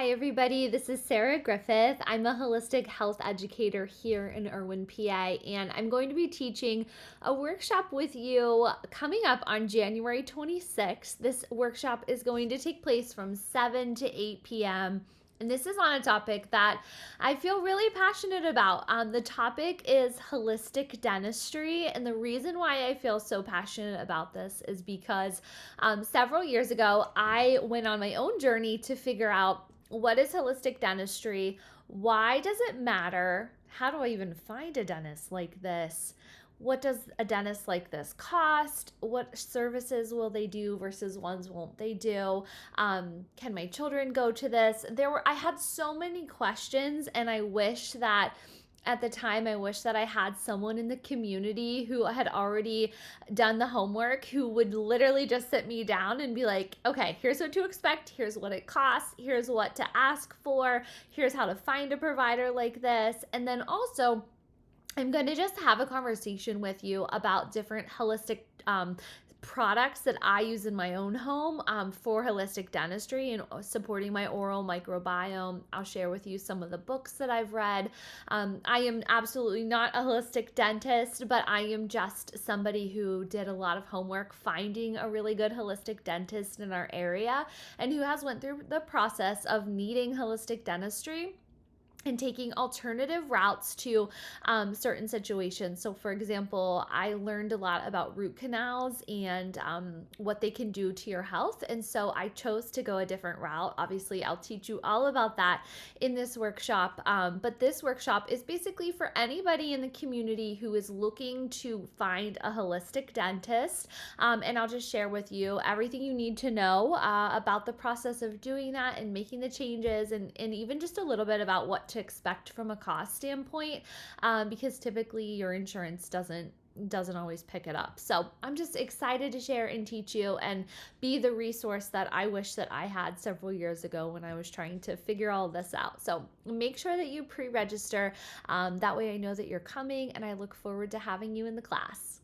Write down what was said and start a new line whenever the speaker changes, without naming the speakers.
Hi, everybody. This is Sarah Griffith. I'm a holistic health educator here in Irwin, PA, and I'm going to be teaching a workshop with you coming up on January 26th. This workshop is going to take place from 7 to 8 p.m. And this is on a topic that I feel really passionate about. The topic is holistic dentistry. And the reason why I feel so passionate about this is because several years ago, I went on my own journey to figure out what is holistic dentistry? Why does it matter? How do I even find a dentist like this? What does a dentist like this cost? What services will they do versus ones won't they do? Can my children go to this? I had so many questions, and I wish that at the time, I wish that I had someone in the community who had already done the homework, who would literally just sit me down and be like, okay, here's what to expect. Here's what it costs. Here's what to ask for. Here's how to find a provider like this. And then also, I'm going to just have a conversation with you about different holistic products that I use in my own home for holistic dentistry and supporting my oral microbiome. I'll share with you some of the books that I've read. I am absolutely not a holistic dentist, but I am just somebody who did a lot of homework finding a really good holistic dentist in our area and who has went through the process of needing holistic dentistry and taking alternative routes to certain situations. So, for example, I learned a lot about root canals and what they can do to your health. And so I chose to go a different route. Obviously, I'll teach you all about that in this workshop. But this workshop is basically for anybody in the community who is looking to find a holistic dentist. And I'll just share with you everything you need to know about the process of doing that and making the changes, and even just a little bit about what to expect from a cost standpoint, because typically your insurance doesn't always pick it up. So I'm just excited to share and teach you and be the resource that I wish that I had several years ago when I was trying to figure all this out. So make sure that you pre-register. That way I know that you're coming, and I look forward to having you in the class.